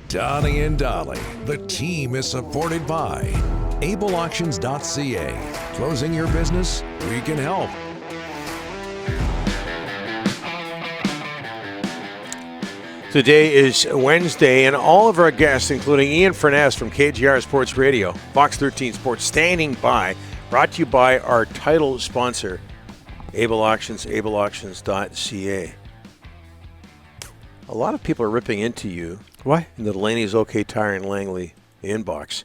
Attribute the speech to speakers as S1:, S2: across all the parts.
S1: Donnie and Dolly. The team is supported by ableauctions.ca. Closing your business? We can help.
S2: Today is Wednesday, and all of our guests, including Ian Furness from KJR Sports Radio, Fox 13 Sports, standing by, brought to you by our title sponsor, Able Auctions, ableauctions.ca. A lot of people are ripping into you.
S3: Why?
S2: In the Delaney's OK Tire and Langley inbox.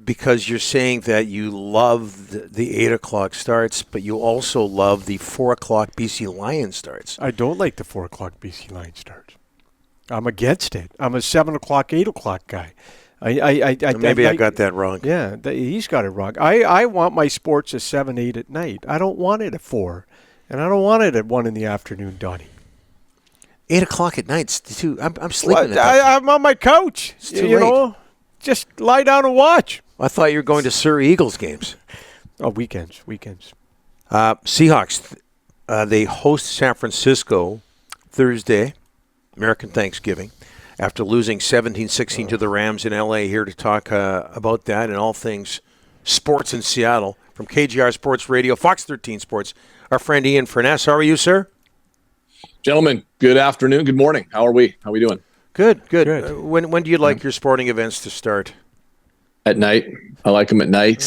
S2: Because you're saying that you love the 8 o'clock starts, but you also love the 4 o'clock BC Lions starts.
S3: I don't like the 4 o'clock BC Lions starts. I'm against it. I'm a 7 o'clock, 8 o'clock guy.
S2: Maybe I got that wrong.
S3: Yeah, he's got it wrong. I want my sports at 7, 8 at night. I don't want it at 4, and I don't want it at 1 in the afternoon, Donnie.
S2: 8 o'clock at night. I'm sleeping.
S3: I'm on my couch.
S2: It's too late.
S3: Just lie down and watch.
S2: I thought you were going to Surrey Eagles games.
S3: Oh, weekends.
S2: Seahawks, they host San Francisco Thursday, American Thanksgiving, after losing 17-16 to the Rams in L.A. Here to talk about that and all things sports in Seattle. From KJR Sports Radio, Fox 13 Sports, our friend Ian Furness. How are you, sir?
S4: Gentlemen, good afternoon, good morning. How are we? How are we doing?
S2: Good. When do you like your sporting events to start?
S4: At night. I like them at night.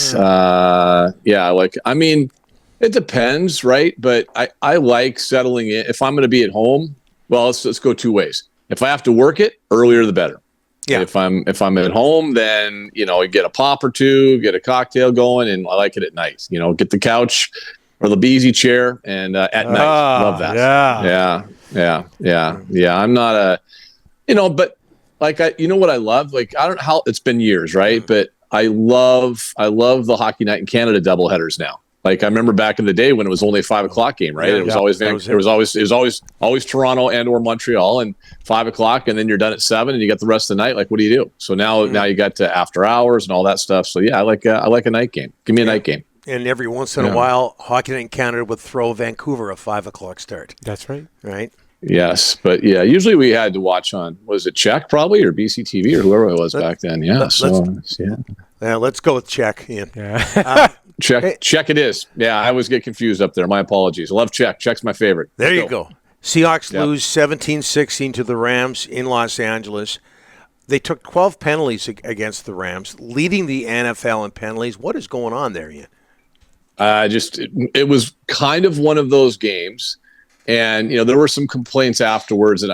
S4: It depends, right? But I like settling in. If I'm going to be at home, well, let's go two ways. If I have to work it, earlier the better. Yeah. If I'm at home, then, you get a pop or two, get a cocktail going, and I like it at night. Get the couch or the easy chair, and at night. Love that. Yeah. I'm not a, but like what I love? Like, I don't know how it's been years, right? But I love the Hockey Night in Canada doubleheaders now. Like, I remember back in the day when it was only a 5 o'clock game, right? It was always Toronto and or Montreal, and 5 o'clock, and then you're done at 7, and you got the rest of the night. Like, what do you do? So now you got to after hours and all that stuff. So yeah, I like a night game. Give me a night game.
S2: And every once in a while, Hockey Night in Canada would throw Vancouver a 5 o'clock start.
S3: That's right.
S2: Right?
S4: Yes. But yeah, usually we had to watch on, was it Czech probably, or BCTV or whoever it was back then? Yeah.
S2: Let's go with Czech, Ian.
S4: Yeah. Czech it is. Yeah, I always get confused up there. My apologies. I love Czech. Czech's my favorite.
S2: There you go. Seahawks lose 17-16 to the Rams in Los Angeles. They took 12 penalties against the Rams, leading the NFL in penalties. What is going on there, Ian?
S4: It was kind of one of those games, and there were some complaints afterwards, and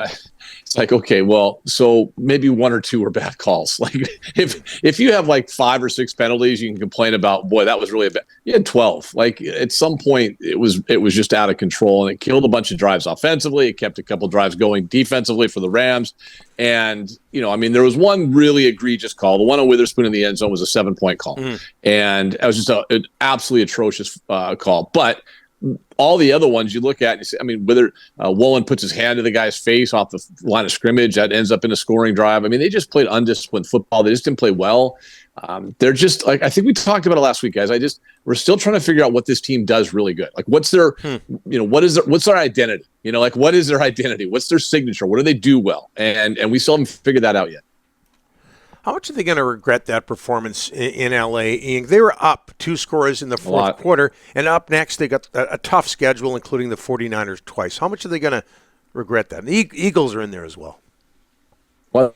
S4: it's like, okay, well, so maybe 1 or 2 were bad calls. Like, if you have like 5 or 6 penalties, you can complain about, boy, that was really bad. You had 12. Like, at some point, it was just out of control, and it killed a bunch of drives offensively. It kept a couple drives going defensively for the Rams. And, there was one really egregious call. The one on Witherspoon in the end zone was a 7-point call. And it was just an absolutely atrocious call. But all the other ones you look at and you say, whether Wolin puts his hand to the guy's face off the line of scrimmage, that ends up in a scoring drive. They just played undisciplined football. They just didn't play well. They're just like, I think we talked about it last week, guys. We're still trying to figure out what this team does really good. Like, what's their, what's their identity? What is their identity? What's their signature? What do they do well? And we still haven't figured that out yet.
S2: How much are they going to regret that performance in L.A.? Ian? They were up 2 scores in the fourth quarter, and up next they got a tough schedule, including the 49ers twice. How much are they going to regret that? And the Eagles are in there as well.
S4: Well,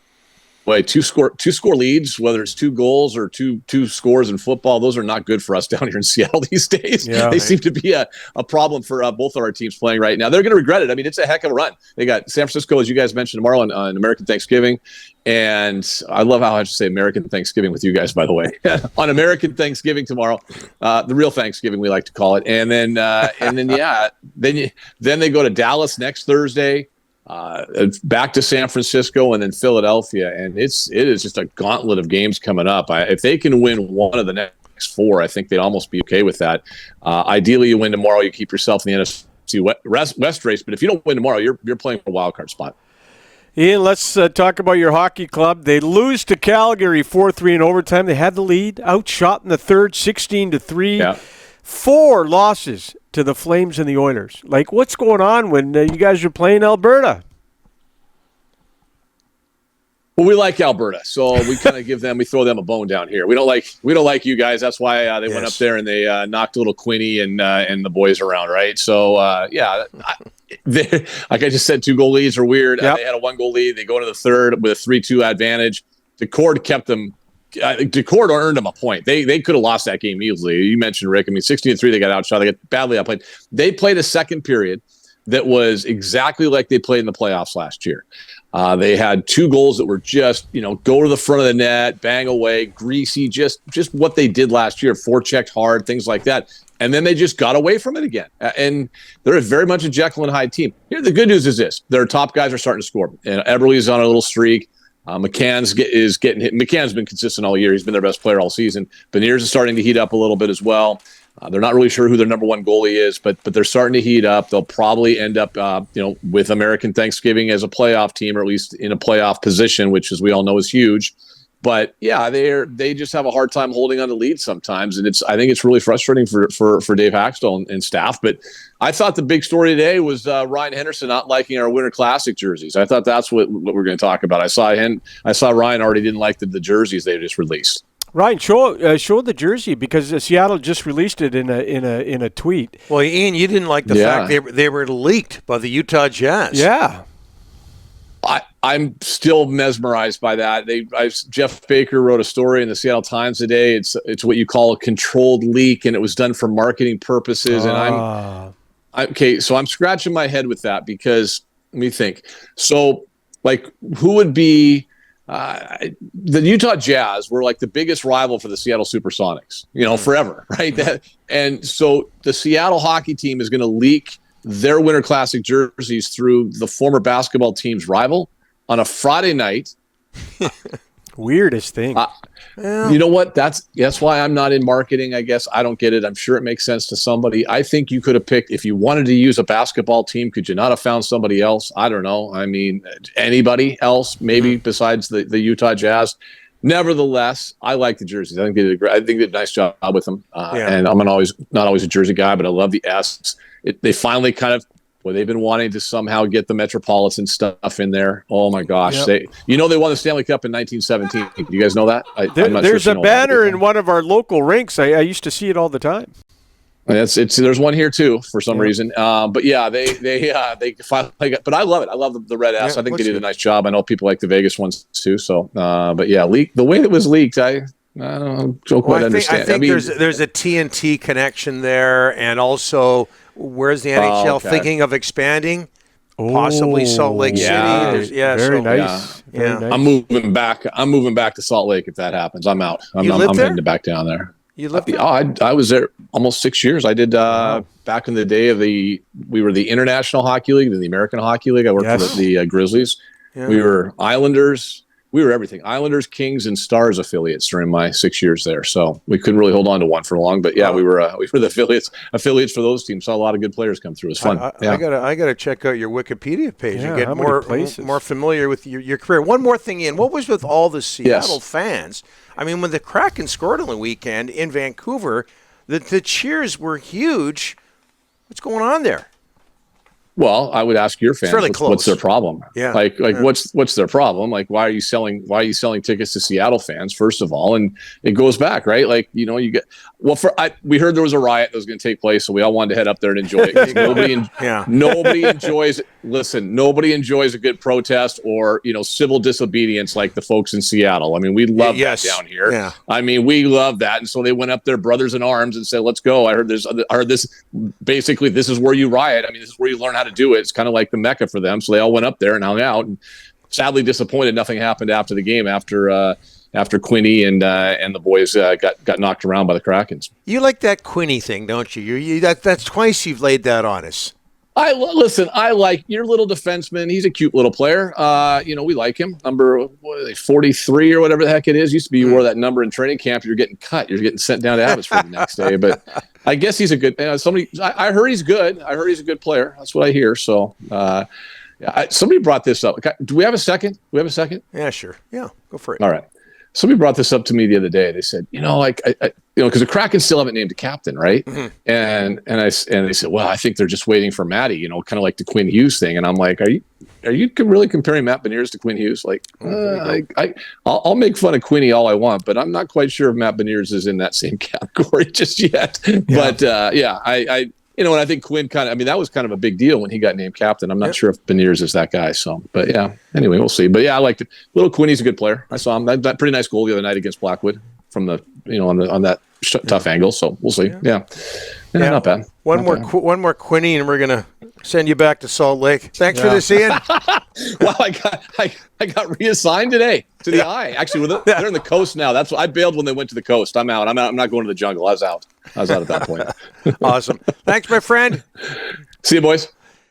S4: two score leads, whether it's 2 goals or two scores in football, those are not good for us down here in Seattle these days. Yeah, they seem to be a problem for both of our teams playing right now. They're going to regret it. It's a heck of a run. They got San Francisco, as you guys mentioned, tomorrow on American Thanksgiving. And I love how I should say American Thanksgiving with you guys, by the way. On American Thanksgiving tomorrow, the real Thanksgiving we like to call it. And then then they go to Dallas next Thursday. Back to San Francisco and then Philadelphia, and it is just a gauntlet of games coming up. If they can win one of the next 4, I think they'd almost be okay with that. Ideally, you win tomorrow, you keep yourself in the NFC West race. But if you don't win tomorrow, you're playing for a wild card spot.
S3: Ian, let's talk about your hockey club. They lose to Calgary 4-3 in overtime. They had the lead, outshot in the third, 16-3. Yeah. 4 losses to the Flames and the Oilers. Like, what's going on when you guys are playing Alberta?
S4: Well, we like Alberta, so we kind of we throw them a bone down here. We don't like you guys. That's why they went up there and they knocked little Quinny and the boys around, right? So like I just said, 2-goal leads are weird. Yep. They had a 1-goal lead. They go into the third with a 3-2 advantage. Decord kept them. Decord earned them a point. They could have lost that game easily. You mentioned, Rick. I mean, 16-3, they got outshot. They got badly outplayed. They played a second period that was exactly like they played in the playoffs last year. They had 2 goals that were just, go to the front of the net, bang away, greasy, just what they did last year, forechecked hard, things like that. And then they just got away from it again. And they're very much a Jekyll and Hyde team. Here, the good news is this. Their top guys are starting to score. And Eberle's on a little streak. McCann's is getting hit. McCann's been consistent all year. He's been their best player all season. Beniers is starting to heat up a little bit as well. They're not really sure who their number 1 goalie is, but they're starting to heat up. They'll probably end up, with American Thanksgiving as a playoff team, or at least in a playoff position, which, as we all know, is huge. But yeah, they just have a hard time holding on to leads sometimes, and I think it's really frustrating for Dave Haxtell and staff. But I thought the big story today was Ryan Henderson not liking our Winter Classic jerseys. I thought that's what we're going to talk about. I saw Ryan already didn't like the jerseys they just released.
S3: Ryan, show the jersey, because Seattle just released it in a tweet.
S2: Well, Ian, you didn't like the fact they were leaked by the Utah Jazz.
S3: Yeah.
S4: I'm still mesmerized by that. Jeff Baker wrote a story in the Seattle Times today. It's what you call a controlled leak, and it was done for marketing purposes. And so I'm scratching my head with that, because let me think. So, like, who would be the Utah Jazz were like the biggest rival for the Seattle Supersonics, forever, right? And so the Seattle hockey team is going to leak their Winter Classic jerseys through the former basketball team's rival on a Friday night.
S3: Weirdest thing.
S4: You know what? That's why I'm not in marketing, I guess. I don't get it. I'm sure it makes sense to somebody. I think you could have picked, if you wanted to use a basketball team, could you not have found somebody else? I don't know. I mean, anybody else, maybe besides the Utah Jazz. Nevertheless, I like the jerseys. I think they did a nice job with them. And I'm not always a jersey guy, but I love the S. They finally they've been wanting to somehow get the Metropolitan stuff in there. Oh my gosh. Yep. They won the Stanley Cup in 1917. Do you guys know that?
S3: There's a banner in one of our local rinks. I used to see it all the time.
S4: There's one here too for some reason. But yeah, they finally got, but I love it. I love the red S. I think they did a nice job. I know people like the Vegas ones too. So, but yeah, the way it was leaked, I don't quite understand.
S2: I think there's a TNT connection there, and also, where's the NHL thinking of expanding? Possibly Salt Lake City.
S3: Very nice.
S2: Yeah.
S4: I'm moving back to Salt Lake if that happens. I'm out. I'm heading back down there.
S2: You lived there?
S4: I was there almost 6 years. I did back in the day we were the International Hockey League, then the American Hockey League. I worked for the Grizzlies. Yeah. We were Islanders. We were everything. Islanders, Kings, and Stars affiliates during my 6 years there. So we couldn't really hold on to one for long. But yeah, we were the affiliates for those teams. Saw a lot of good players come through. It was fun.
S2: I gotta check out your Wikipedia page and get more familiar with your career. One more thing, Ian. What was with all the Seattle fans? I mean, when the Kraken scored on the weekend in Vancouver, the cheers were huge. What's going on there?
S4: Well, I would ask your fans, what's their problem?
S2: Yeah.
S4: What's their problem? Like, why are you selling tickets to Seattle fans, first of all? And it goes back, right? Like, we heard there was a riot that was going to take place, so we all wanted to head up there and enjoy it. Nobody enjoys a good protest or, civil disobedience like the folks in Seattle. I mean, we love that down here. Yeah. I mean, we love that. And so they went up there, brothers in arms, and said, let's go. I heard this, basically, this is where you riot. I mean, this is where you learn how to do it. It's kind of like the Mecca for them. So they all went up there and hung out, and sadly disappointed nothing happened after the game after Quinny and the boys got knocked around by the Krakens.
S2: You like that Quinny thing, don't you? That's twice you've laid that on us.
S4: I like your little defenseman. He's a cute little player. We like him. Number 43 or whatever the heck it is. Used to be you wore that number in training camp. You're getting cut. You're getting sent down to Abbotsford the next day. But I guess he's a good. I heard he's good. I heard he's a good player. That's what I hear. So, somebody brought this up. Okay, do we have a second?
S2: Yeah, sure. Yeah, go for it.
S4: All right. somebody brought this up to me the other day. They said, like, because the Kraken still haven't named a captain, right? Mm-hmm. And they said, well, I think they're just waiting for Matty, kind of like the Quinn Hughes thing. And I'm like, are you really comparing Matt Beniers to Quinn Hughes? Like, I'll make fun of Quinny all I want, but I'm not quite sure if Matt Beniers is in that same category just yet. Yeah. But and I think Quinn that was kind of a big deal when he got named captain. I'm not sure if Beniers is that guy. So, but yeah, anyway, we'll see. But yeah, I liked it. Little Quinny's a good player. I saw him that pretty nice goal the other night against Blackwood from the on that tough angle. So we'll see. Yeah, not bad. One
S2: more Quinny, and we're gonna send you back to Salt Lake. Thanks for this, Ian.
S4: Well, I got reassigned today to the eye. Actually, they're in the coast now. That's what I bailed when they went to the coast. I'm out. I'm not going to the jungle. I was out at that point.
S2: Awesome. Thanks, my friend.
S4: See you, boys.